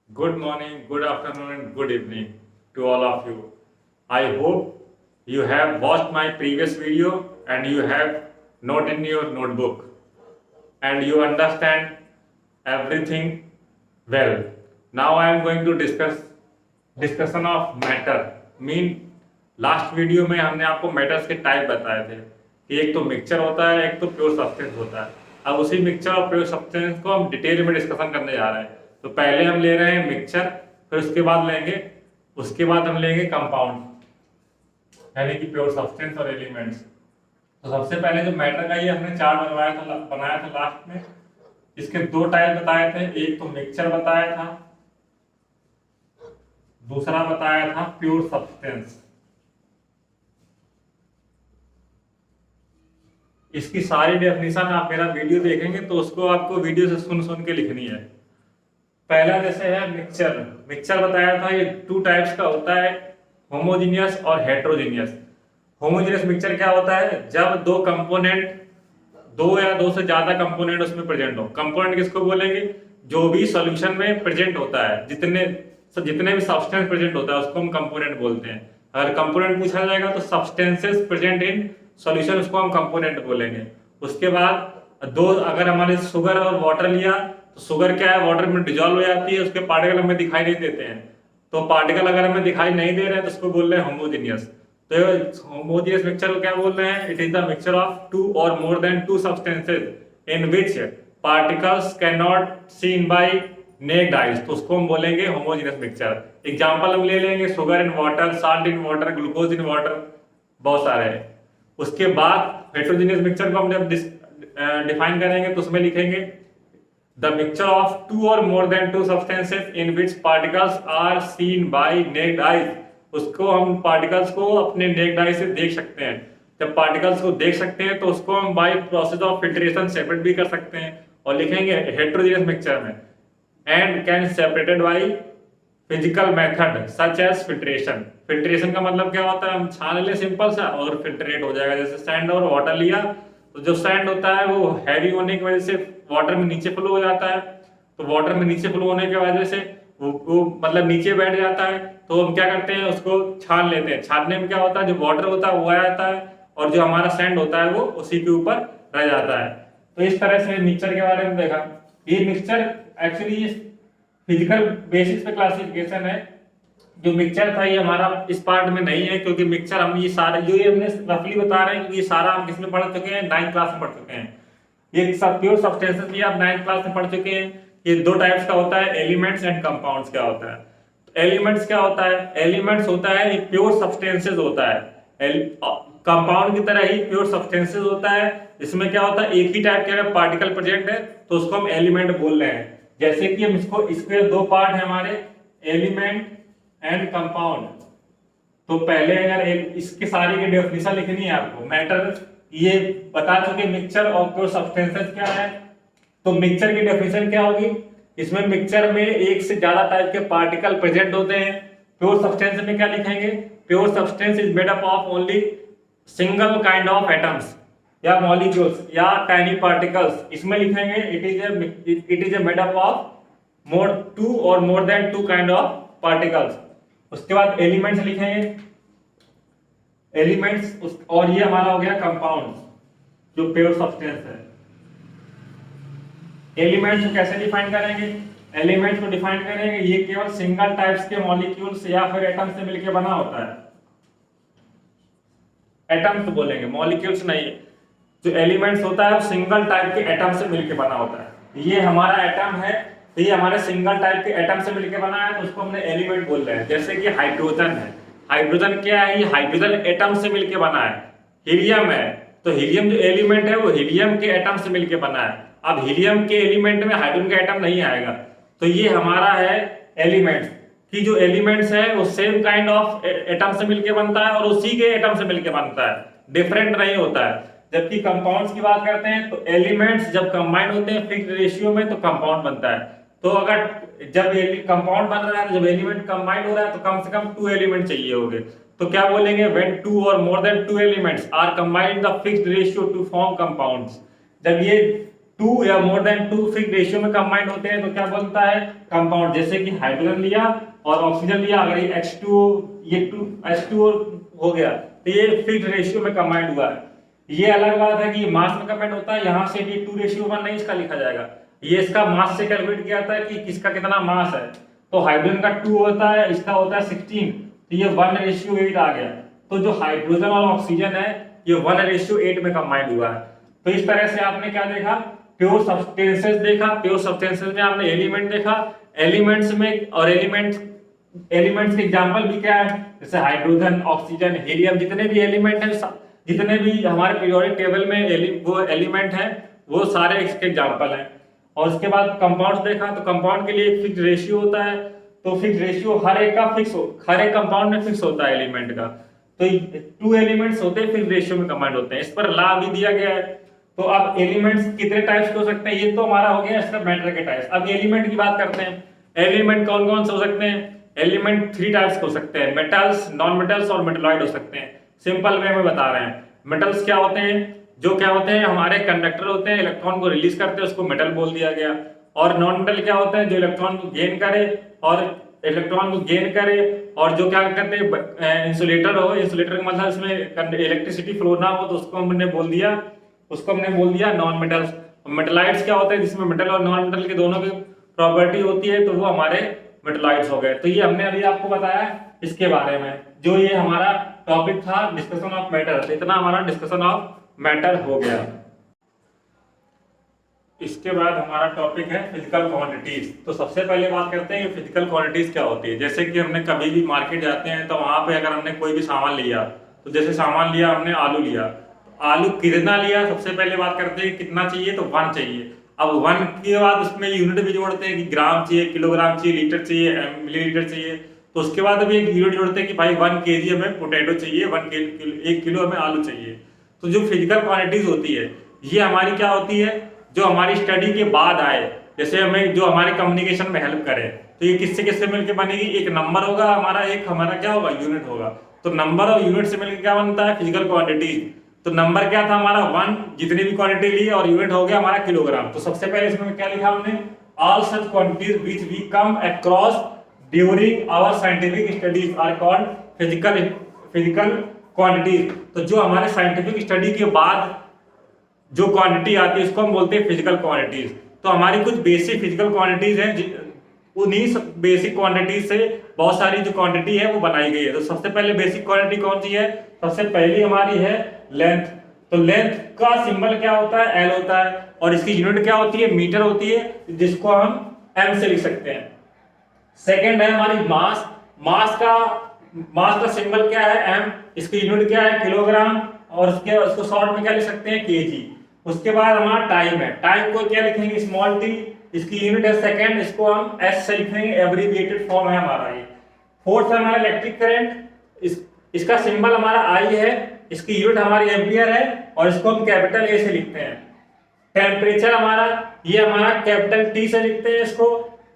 Good morning, good afternoon, and good evening to all of you. I hope you have watched my previous video and you have note in your notebook and you understand everything well. Now I am going to discussion of matter. Mean last video में हमने आपको matters के type बताए थे कि एक तो mixture होता है, एक तो प्योर सब्सटेंस होता है। अब उसी मिक्सचर और प्योर सब्सटेंस को हम डिटेल में डिस्कशन करने जा रहे हैं। तो पहले हम ले रहे हैं मिक्सचर, फिर उसके बाद हम लेंगे कंपाउंड यानी कि प्योर सब्सटेंस और एलिमेंट्स। तो सबसे पहले जो मैटर का ये हमने चार्ट बनाया था लास्ट में। इसके दो टाइप बताए थे, एक तो मिक्सचर बताया था, दूसरा बताया था प्योर सब्सटेंस। इसकी सारी डेफिनेशन आप मेरा वीडियो देखेंगे तो उसको आपको वीडियो से सुन सुन के लिखनी है। पहला जैसे है मिक्सचर। मिक्सचर बताया था ये टू टाइप्स का होता है, होमोजीनियस और हेट्रोजीनियस। होमोजीनियस मिक्सचर क्या होता है? जब दो या दो से ज्यादा कंपोनेंट उसमें प्रेजेंट हो। कंपोनेंट किसको बोलेंगे? जो भी सॉल्यूशन में प्रेजेंट होता है, जितने भी सब्सटेंस प्रेजेंट होता है उसको हम कंपोनेंट बोलते हैं। अगर कंपोनेंट पूछा जाएगा तो सब्सटेंसेस प्रेजेंट इन सॉल्यूशन, उसको हम कंपोनेंट बोलेंगे। उसके बाद अगर हमारे शुगर और वाटर लिया तो शुगर क्या है? वाटर में डिजोल्व हो जाती है, उसके पार्टिकल हमें दिखाई नहीं देते हैं। तो पार्टिकल अगर हमें दिखाई नहीं दे रहे हैं तो उसको बोल रहे हैं होमोजीनियस। तो होमोजीनियस मिक्सचर को क्या बोल रहे हैं? It is the mixture of two or more than two substances in which particles can not seen by naked eyes. तो उसको हम बोलेंगे होमोजीनियस मिक्सचर। एग्जांपल हम ले लेंगे sugar in water, salt in water, glucose in water, बहुत सारे हैं। उसके बाद हेट्रोजीनियस मिक्सचर को हम जब डिफाइन करेंगे तो उसमें लिखेंगे the mixture of two or more than two substances in which particles are seen by naked eyes. उसको हम पार्टिकल्स को अपने नेक्ड आई से देख सकते हैं। जब पार्टिकल्स को देख सकते हैं तो उसको हम by process of filtration separate भी कर सकते हैं। और लिखेंगे हेट्रोजीनियस मिक्सचर में and can separated by physical method such as filtration. Filtration का मतलब क्या होता है? हम छान ले सिंपल सा और फिल्ट्रेट हो जाएगा। जैसे सैंड और वाटर लिया तो जो सैंड होता है वो हैवी होने की वजह से वाटर में नीचे फ्लो हो जाता है। तो वाटर में नीचे फ्लो होने की वजह से वो मतलब नीचे बैठ जाता है। तो हम क्या करते हैं? उसको छान लेते हैं। छानने में क्या होता है? जो वाटर होता है वो आ जाता है और जो हमारा सैंड होता है वो उसी के ऊपर रह जाता है। तो इस तरह से मिक्सचर के बारे में देखा। ये मिक्सचर एक्चुअली फिजिकल बेसिस पे क्लासिफिकेशन है। जो मिक्सचर था ये हमारा इस पार्ट में नहीं है, क्योंकि मिक्सचर हम ये सारे जो ये हमने रफली बता रहे हैं क्योंकि ये सारा हम किसमें पढ़ चुके हैं? 9th क्लास में पढ़ चुके हैं। ये सब प्योर सब्सटेंसेस भी आप 9th क्लास में पढ़ चुके हैं। ये दो टाइप्स का होता है, एलिमेंट्स एंड कंपाउंड्स। क्या होता है? एलिमेंट्स क्या होता है? एलिमेंट्स होता है एक प्योर सब्सटेंसेस होता है। कंपाउंड की तरह ही प्योर सब्सटेंसेस होता है। इसमें क्या होता है? एक ही टाइप के अगर पार्टिकल प्रेजेंट है तो उसको हम एलिमेंट बोल रहे हैं। जैसे कि हम इसके दो पार्ट है हमारे, एलिमेंट एंड कंपाउंड। तो पहले अगर इसके सारी की डेफिनेशन लिखनी है आपको। मैटर ये बता चुके मिक्सचर और प्योर सब्सटेंसेस क्या है। तो मिक्सचर की डेफिनेशन क्या होगी? इसमें मिक्सचर में एक से ज्यादा टाइप के पार्टिकल प्रेजेंट होते हैं। प्योर सब्सटेंस में क्या लिखेंगे? Pure substance is made up of only single kind of atoms या मॉलिक्यूल्स या टाइनी पार्टिकल्स। इसमें लिखेंगे it is a made up of two or more than two kind of particles. उसके बाद एलिमेंट्स लिखेंगे, एलिमेंट्स और ये हमारा हो गया कंपाउंड्स जो प्योर सब्सटेंस है। एलिमेंट्स को कैसे डिफाइन करेंगे? एलिमेंट्स को डिफाइन करेंगे ये केवल सिंगल टाइप्स के मॉलिक्यूल्स या फिर एटम से मिलकर बना होता है। एटम्स बोलेंगे, मॉलिक्यूल्स नहीं। जो एलिमेंट्स होता है वो सिंगल टाइप के एटम से मिलकर बना होता है। ये हमारा एटम है, तो ये हमारे सिंगल टाइप के एटम से मिलकर बना है, तो उसको हमने एलिमेंट बोल रहे हैं। जैसे कि हाइड्रोजन है। हाइड्रोजन क्या है? ये हाइड्रोजन एटम से मिलकर बना है। हीलियम है, तो हीलियम जो एलिमेंट है वो हीलियम के एटम से मिलकर बना है। अब हीलियम के एलिमेंट में हाइड्रोजन का एटम नहीं आएगा। तो ये हमारा है एलिमेंट्स कि जो एलिमेंट्स है वो सेम काइंड ऑफ एटम से मिलकर बनता है और उसी के एटम से मिलकर बनता है, डिफरेंट नहीं होता है। जबकि कंपाउंड्स की बात करते हैं तो एलिमेंट्स जब कंबाइन होते हैं फिक्स्ड रेशियो में तो कंपाउंड बनता है। तो अगर जब कंपाउंड बन रहा है, जब एलिमेंट कंबाइन हो रहा है तो कम से कम 2 एलिमेंट चाहिए होंगे। तो क्या बोलेंगे? When 2 or more than 2 elements are combined in the fixed ratio to form compounds. जब ये टू या more than two fix ratio में कंबाइंड होते हैं तो क्या बोलता है कंपाउंड। जैसे कि हाइड्रोजन लिया और ऑक्सीजन लिया, अगर ये H2O ये H2O हो गया तो ये फिक्स रेशियो में कंबाइंड हुआ है। ये अलग बात है कि मास में कंबाइंड होता है, यहाँ से भी 2:1 नहीं इसका लिखा जाएगा, ये इसका मास से कैलकुलेट किया जाता है कि किसका कितना मास है। तो हाइड्रोजन का 2 होता है, इसका होता है 16, तो ये 1:8 आ गया। तो जो हाइड्रोजन और ऑक्सीजन है ये 1:8 में कंबाइंड हुआ है। तो इस तरह से आपने क्या देखा, प्योर सब्सटेंसेस देखा, प्योर सब्सटेंसेस में आपने एलिमेंट देखा, एलिमेंट्स में और एलिमेंट्स के एग्जांपल भी क्या है, जैसे हाइड्रोजन, ऑक्सीजन, हीलियम, जितने भी एलिमेंट हैं, जितने भी हमारे पीरियोडिक टेबल में वो एलिमेंट हैं वो सारे इसके एग्जांपल हैं। और उसके बाद कंपाउंड्स देखा, तो कंपाउंड के लिए फिक्स रेशियो होता है, तो फिक्स रेशियो हर एक कंपाउंड में फिक्स होता है एलिमेंट का। तो 2 एलिमेंट्स होते हैं फिक्स रेशियो में कंबाइंड होते हैं, इस पर लॉ भी दिया गया है। तो अब एलिमेंट्स कितने टाइप्स के हो सकते हैं, ये तो हमारा हो गया इसका मैटर के टाइप्स। अब एलिमेंट की बात करते हैं, एलिमेंट कौन कौन से हो सकते हैं। एलिमेंट 3 टाइप्स के हो सकते हैं, मेटल्स, नॉन मेटल्स और मेटलॉइड हो सकते हैं। सिंपल वे में बता रहे हैं, मेटल्स क्या होते हैं, जो क्या होते हैं हमारे कंडक्टर होते हैं, इलेक्ट्रॉन को रिलीज करते हैं, उसको मेटल बोल दिया गया। और नॉन मेटल क्या होते हैं, जो इलेक्ट्रॉन को गेन करे और जो क्या करते हैं इंसुलेटर हो, इंसुलेटर का मतलब इसमें इलेक्ट्रिसिटी फ्लो ना हो, तो उसको हमने बोल दिया नॉन मेटल्स। मेटलाइट्स क्या होते हैं, जिसमें मेटल और नॉन मेटल के दोनों की प्रॉपर्टी होती है, तो वो हमारे मेटलाइट्स हो गए। तो ये हमने अभी आपको बताया इसके बारे में, जो ये हमारा टॉपिक था डिस्कशन ऑफ मैटर। इतना हमारा डिस्कशन ऑफ मैटर हो गया। इसके बाद हमारा टॉपिक है फिजिकल क्वांटिटीज। तो सबसे पहले बात करते हैं फिजिकल क्वांटिटीज क्या होती है। जैसे कि हमने कभी भी मार्केट जाते हैं तो वहां पे अगर हमने कोई भी सामान लिया, तो जैसे सामान लिया हमने आलू लिया, आलू कितना लिया, सबसे पहले बात करते हैं कितना चाहिए, तो 1 चाहिए। अब 1 के बाद उसमें यूनिट भी जोड़ते हैं कि ग्राम चाहिए, किलोग्राम चाहिए, लीटर चाहिए, मिलीलीटर चाहिए। तो उसके बाद अभी एक यूनिट जोड़ते हैं कि भाई 1 kg हमें पोटैटो चाहिए, 1 किलो हमें आलू चाहिए। तो जो फिजिकल क्वांटिटीज होती है ये हमारी क्या होती है, जो हमारी स्टडी के बाद आए, जैसे हमें जो हमारे कम्युनिकेशन में हेल्प करे। तो ये किससे किससे मिलकर बनेगी, एक नंबर होगा हमारा, एक हमारा क्या होगा यूनिट होगा। तो नंबर और यूनिट से मिलकर क्या बनता है फिजिकल क्वांटिटी। तो नंबर क्या था हमारा 1, जितनी भी क्वांटिटी ली, और यूनिट हो गया हमारा किलोग्राम। तो सबसे पहले इसमें क्या लिखा हमने, all such quantities which we come across during our scientific studies are called physical quantities. तो जो हमारे साइंटिफिक स्टडी के बाद जो क्वांटिटी आती है इसको हम बोलते हैं फिजिकल क्वांटिटीज। तो हमारी कुछ बेसिक फिजिकल क्वांटिटीज हैं, उन्हीं बेसिक क्वांटिटीज से बहुत सारी जो क्वांटिटी है वो बनाई गई है। तो सबसे पहले बेसिक क्वांटिटी कौन सी है, सबसे पहली हमारी है लेंथ। तो लेंथ का सिंबल क्या होता है, एल होता है, और इसकी यूनिट क्या होती है, मीटर होती है, जिसको हम एम से लिख सकते हैं। सेकेंड है हमारी मास। मास का सिंबल क्या है, एम, इसकी यूनिट क्या है, किलोग्राम, और उसको शॉर्ट में क्या लिख सकते हैं, केजी। उसके बाद हमारा टाइम है, टाइम को क्या लिखेंगे, स्मॉल टी, इसकी यूनिट है सेकंड, इसको हम एस से लिखेंगे, एब्रिविएटेड फॉर्म है हमारा ये। फोर्थ है हमारा इलेक्ट्रिक करंट, इसका सिंबल हमारा आई है, इसकी यूनिट हमारी एम्पियर है, और इसको हम कैपिटल ए से लिखते हैं। टेम्परेचर हमारा, ये हमारा कैपिटल टी से लिखते हैं इसको,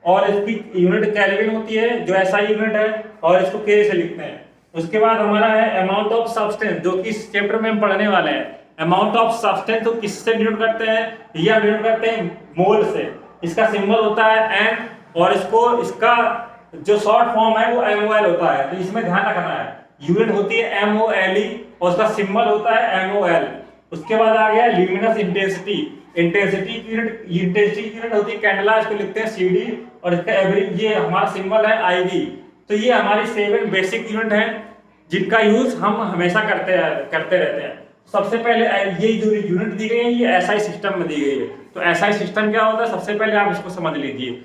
और इसकी यूनिट केल्विन होती है जो एसआई यूनिट है, और इसको के से लिखते हैं। उसके बाद हमारा है अमाउंट ऑफ सब्सटेंस, जो कि इस चैप्टर में हम पढ़ने वाले हैं। अमाउंट ऑफ सब्सटेंस तो किससे डिनोट करते हैं, ये डिनोट करते हैं मोल से। इसका सिंबल होता है एम, और इसका जो शॉर्ट फॉर्म है वो MOL होता है। तो इसमें ध्यान रखना है, यूनिट होती है MOLE और उसका सिंबल होता है MOL। उसके बाद आ गया ल्यूमिनस इंटेंसिटी। इंटेंसिटी की यूनिट होती है कैंडला, इसको लिखते हैं CD, और इसका एवरेज ये हमारा सिंबल है IV। तो ये हमारी 7 बेसिक यूनिट हैं जिनका यूज हम हमेशा करते रहते हैं। सबसे पहले ये जो यूनिट दी गई है ये SI सिस्टम में दी गई है। तो SI सिस्टम क्या होता है, सबसे पहले आप इसको समझ लीजिए।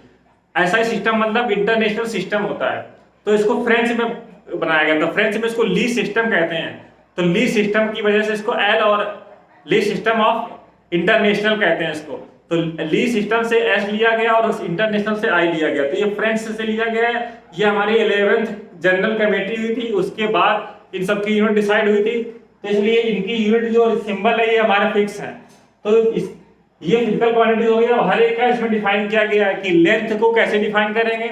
SI सिस्टम मतलब इंटरनेशनल सिस्टम होता है। तो इसको फ्रेंच में बनाया गया था, फ्रेंच में इसको ली सिस्टम कहते हैं। तो ली सिस्टम की वजह से इसको L, और ली सिस्टम ऑफ इंटरनेशनल कहते हैं इसको। तो ली सिस्टम से S लिया गया और इंटरनेशनल से I लिया गया। तो ये फ्रेंच से लिया गया है। ये हमारी 11th जनरल कमेटी हुई थी, उसके बाद इन सबकी यूनिट डिसाइड हुई थी। तो इसलिए इनकी यूनिट जो सिंबल है ये हमारे फिक्स है। तो ये फिजिकल क्वांटिटी हो गया, हर एक का इसमें डिफाइन किया गया है कि लेंथ को कैसे डिफाइन करेंगे,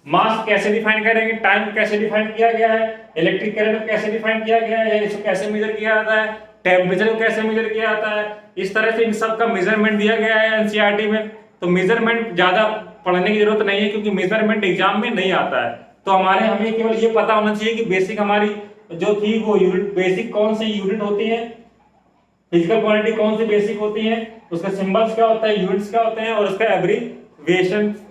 मास कैसे डिफाइन करेंगे, टाइम कैसे डिफाइन किया गया है, इलेक्ट्रिक करंट को कैसे डिफाइन किया गया है, इसको कैसे मेजर किया जाता है, टेम्परेचर को कैसे मेजर किया जाता है, इस तरह से इन सब का मेजरमेंट दिया गया है एनसीईआरटी में। तो मेजरमेंट ज्यादा पढ़ने की जरूरत नहीं है क्योंकि मेजरमेंट एग्जाम में नहीं आता है। तो हमें केवल ये पता होना चाहिए कि बेसिक हमारी जो थी वो यूनिट, बेसिक कौन सी यूनिट होती है, फिजिकल क्वांटिटी कौन सी बेसिक होती है, उसका सिंबल्स क्या होता है, यूनिट्स क्या होते हैं और उसका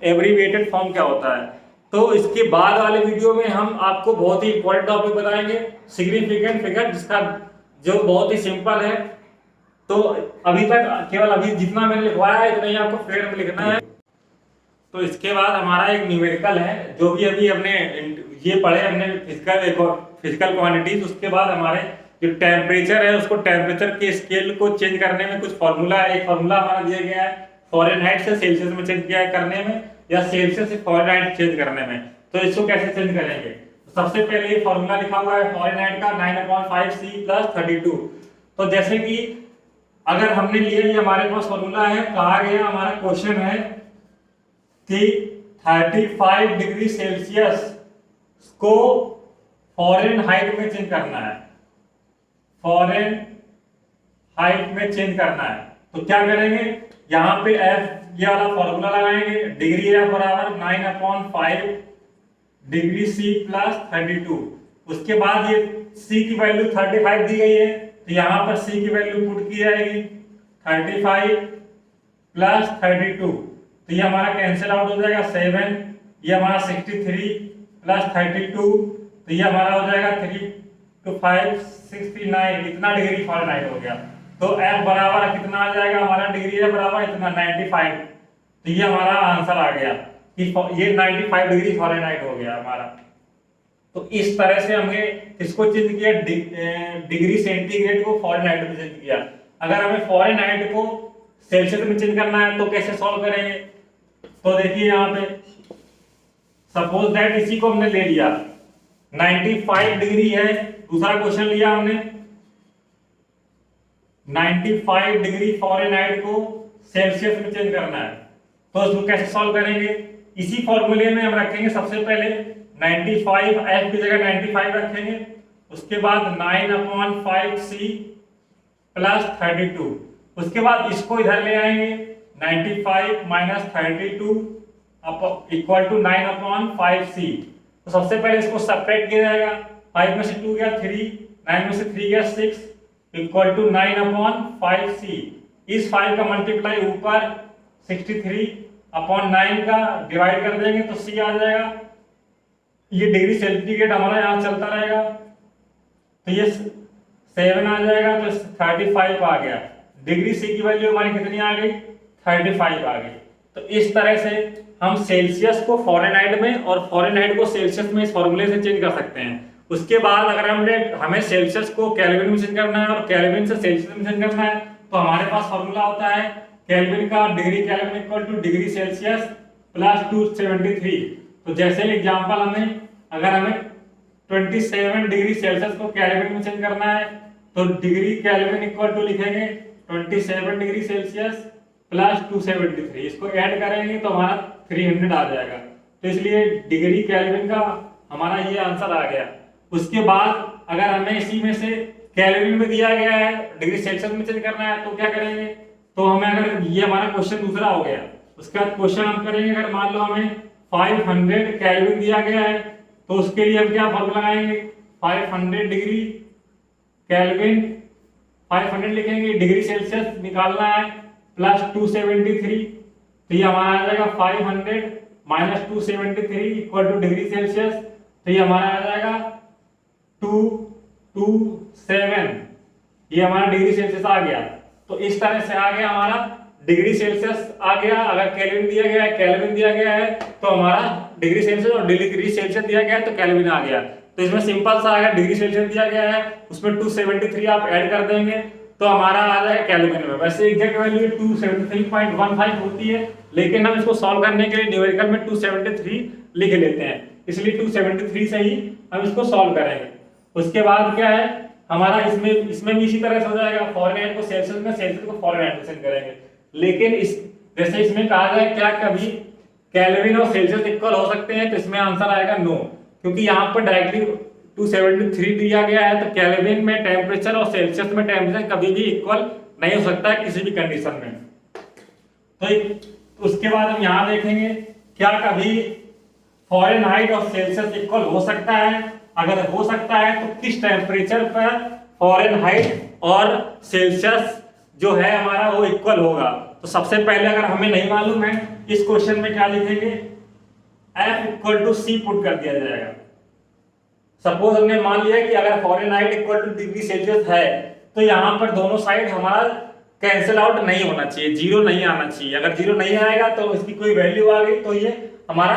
एब्रीविएटेड फॉर्म क्या होता है। तो इसके बाद वाले वीडियो में हम आपको बहुत ही इंपॉर्टेंट टॉपिक बताएंगे, सिग्निफिकेंट फिगर, जिसका जो बहुत ही सिंपल है। तो अभी तक केवल अभी जितना मैंने लिखवाया है इतना ही आपको फिगर में लिखना है। तो इसके बाद हमारा एक न्यूमेरिकल है, जो भी अभी हमने ये पढ़े हमने फिजिकल क्वांटिटीज। उसके बाद हमारे जो टेम्परेचर है उसको टेम्परेचर के स्केल को चेंज करने में कुछ फॉर्मूला है। एक फॉर्मूला हमारा दिया गया है फ़ारेनहाइट से सेल्सियस में चेंज किया करने में, या सेल्सियस से फ़ारेनहाइट चेंज करने में। तो इसको कैसे चेंज करेंगे, तो सबसे पहले ये फॉर्मूला लिखा हुआ है फ़ारेनहाइट का 9/5C + 32। तो जैसे कि अगर हमने लिया, ये हमारे पास फॉर्मूला है, कहा गया हमारा क्वेश्चन है कि 35 डिग्री सेल्सियस को फ़ारेनहाइट में चेंज करना है, फ़ारेनहाइट में चेंज करना है। तो क्या करेंगे, यहाँ पे F ये वाला फॉर्मूला लगाएंगे, डिग्री F बराबर 9/5 डिग्री C + 32। उसके बाद ये C की वैल्यू 35 दी गई है, तो यहाँ पर C की वैल्यू पुट की जाएगी 35 + 32। तो ये हमारा कैंसिल आउट हो जाएगा 7, ये हमारा 63 + 32, तो ये हमारा हो जाएगा 3 to 5 69, इतना डिग्री फ़ारेनहाइट हो गया। तो F बराबर कितना आ जाएगा हमारा, डिग्री F बराबर इतना 95। तो ये हमारा आंसर आ गया कि ये 95 डिग्री फ़ारेनहाइट हो गया हमारा। तो इस तरह से हमने इसको चेंज किया, डिग्री सेंटीग्रेड को फ़ारेनहाइट में चेंज किया। अगर हमें फ़ारेनहाइट को सेल्सियस में चेंज करना है तो कैसे सॉल्व करेंगे, तो देखिए यहाँ पे सपोज दैट इसी को हमने ले लिया 95 डिग्री है, दूसरा क्वेश्चन लिया हमने 95 डिग्री फ़ारेनहाइट को सेल्सियस में चेंज करना है। तो इसको कैसे सॉल्व करेंगे, इसी फॉर्मूले में हम रखेंगे सबसे पहले 95, F की जगह 95 रखेंगे, उसके बाद 9/5C + 32। उसके बाद इसको इधर ले आएंगे 95 - 32 = 9/5C। तो सबसे पहले इसको सब्ट्रैक्ट किया जाएगा, 5 में से 2 गया 3, 9 में से 3 गया 6 = 9/5C। इस 5 का मल्टीप्लाई ऊपर 63/9 का डिवाइड कर देंगे तो C आ जाएगा। ये डिग्री सेंटीग्रेड हमारा यहाँ चलता रहेगा, तो ये 7 आ जाएगा, तो 35 आ गया। डिग्री C की वैल्यू हमारी कितनी आ गई, 35 आ गई। तो इस तरह से हम सेल्सियस को फ़ारेनहाइट में और फ़ारेनहाइट को सेल्सियस में इस फॉर्मूले से चेंज कर सकते हैं। उसके बाद अगर हमें सेल्सियस को केल्विन में चेंज करना है और केल्विन से सेल्सियस में चेंज करना है, तो हमारे पास फॉर्मूला होता है केल्विन का, डिग्री केल्विन = डिग्री सेल्सियस + 273। तो जैसे एग्जांपल अगर हमें 27 डिग्री सेल्सियस को केल्विन में चेंज करना है, तो डिग्री केल्विन = लिखेंगे 27 डिग्री सेल्सियस + 273। इसको ऐड करेंगे तो हमारा 300 आ जाएगा। तो इसलिए डिग्री केल्विन का हमारा ये आंसर आ गया। उसके बाद अगर हमें इसी में से केल्विन में दिया गया है, डिग्री सेल्सियस में चेंज करना है, तो क्या करेंगे, तो हमें अगर ये हमारा क्वेश्चन दूसरा हो गया, उसके बाद क्वेश्चन हम करेंगे, अगर मान लो हमें 500 केल्विन दिया गया है, तो उसके लिए हम क्या फॉर्मूला लगाएंगे, 500 डिग्री केल्विन 500 लिखेंगे, डिग्री सेल्सियस निकालना है + 273। तो ये हमारा आ जाएगा 500 - 273 = डिग्री सेल्सियस। तो ये हमारा आ जाएगा 227, ये हमारा डिग्री सेल्सियस आ गया। तो इस तरह से आ गया हमारा डिग्री सेल्सियस आ गया। अगर केल्विन दिया गया है, केल्विन दिया गया है, तो हमारा डिग्री सेल्सियस, और डिग्री सेल्सियस दिया गया है तो केल्विन आ गया। तो इसमें सिंपल सा आ गया, डिग्री सेल्सियस दिया गया है, उसमें 273 आप ऐड कर देंगे तो हमारा आ जाएगा केल्विन में। वैसे एग्जैक्ट वैल्यू 273.15 होती है, लेकिन हम इसको सॉल्व करने के लिए न्यूमेरिकल में 273 लिख लेते हैं, इसलिए 273 से ही हम इसको सॉल्व करेंगे। उसके बाद क्या है हमारा, इसमें भी इसी तरह से हो जाएगा, फ़ारेनहाइट को सेल्सियस में, सेल्सियस को फ़ारेनहाइट में चेंज करेंगे। लेकिन जैसे इसमें कहा जाए क्या, कभी केल्विन और सेल्सियस इक्वल हो सकते हैं, तो इसमें आंसर आएगा नो, क्योंकि यहाँ पर डायरेक्टली 273 दिया गया है, तो केल्विन में टेम्परेचर और सेल्सियस में टेम्परेचर कभी भी इक्वल नहीं हो सकता है किसी भी कंडीशन में। तो उसके बाद हम यहाँ देखेंगे क्या कभी फ़ारेनहाइट और सेल्सियस इक्वल हो सकता है, अगर हो सकता है तो किस टेम्परेचर पर फ़ारेनहाइट और सेल्सियस जो है हमारा वो इक्वल होगा। तो सबसे पहले अगर हमें नहीं मालूम है इस क्वेश्चन में क्या लिखेंगे, F equal to C put कर दिया जाएगा। सपोज हमने मान लिया कि अगर Fahrenheit equal to degree Celsius है तो यहाँ पर दोनों साइड हमारा कैंसिल आउट नहीं होना चाहिए, जीरो नहीं आना चाहिए। अगर जीरो नहीं आएगा तो इसकी कोई वैल्यू आ गई तो ये हमारा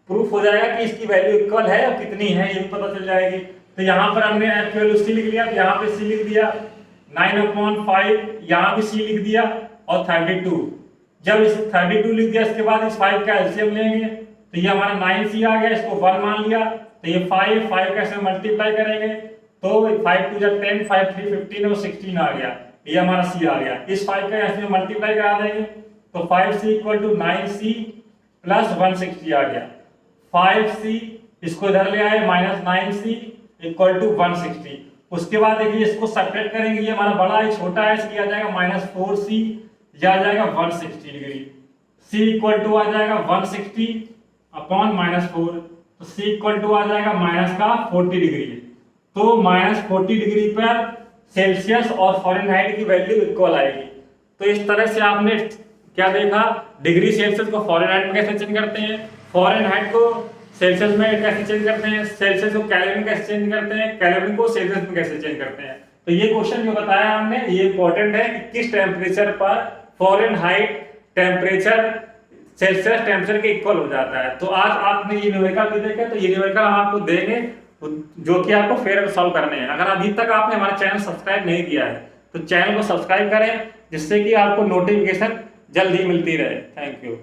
प्रूफ हो जाएगा कि इसकी वैल्यू इक्वल है और कितनी है ये पता चल जाएगी। तो यहाँ पर हमने F वैल्यू C लिख लिया, तो यहाँ पे C लिख दिया 9/5, यहाँ भी C लिख दिया और 32। जब इस 32 लिख दिया इसके बाद इस 5 का एलसीएम लेंगे तो ये हमारा 9C आ गया, इसको 1 मान लिया, तो ये 5 कैसे मल्टीप्लाई करेंगे तो 5 2 10, 5 3 15 और 16 आ गया, ये हमारा C आ गया। इस 5 का ऐसे मल्टीप्लाई करा देंगे तो 5C equal to 9C plus 160 आ गया। 5C इसको इधर ले आए माइनस 9C इक्वल टू 160। उसके बाद देखिए इसको सेपरेट करेंगे, ये हमारा बड़ा है छोटा है, इसलिए आ जाएगा -4C, यह आ जाएगा 160 डिग्री। C इक्वल टू आ जाएगा 160 अपॉन -4, तो C इक्वल टू आ जाएगा -40 डिग्री। तो -40 डिग्री पर सेल्सियस और फ़ारेनहाइट की वैल्यू इक्वल आएगी। तो इस तरह से आपने क्या देखा, डिग्री सेल्सियस को फ़ारेनहाइट में कैसे चेंज करते हैं, फ़ारेनहाइट को सेल्सियस में कैसे चेंज करते हैं, सेल्सियस को केल्विन में कैसे चेंज करते हैं, केल्विन को सेल्सियस में कैसे चेंज करते हैं। तो ये क्वेश्चन जो बताया हमने ये इंपॉर्टेंट है कि किस टेम्परेचर पर फ़ारेनहाइट टेम्परेचर सेल्सियस टेम्परेचर के इक्वल हो जाता है। तो आज आपने ये न्यूमेरिकल भी देखे, तो ये न्यूमेरिकल हम आपको देंगे जो कि आपको फेयर सॉल्व करने हैं। अगर अभी तक आपने हमारा चैनल सब्सक्राइब नहीं किया है तो चैनल को सब्सक्राइब करें, जिससे कि आपको नोटिफिकेशन जल्दी मिलती रहे। Thank you.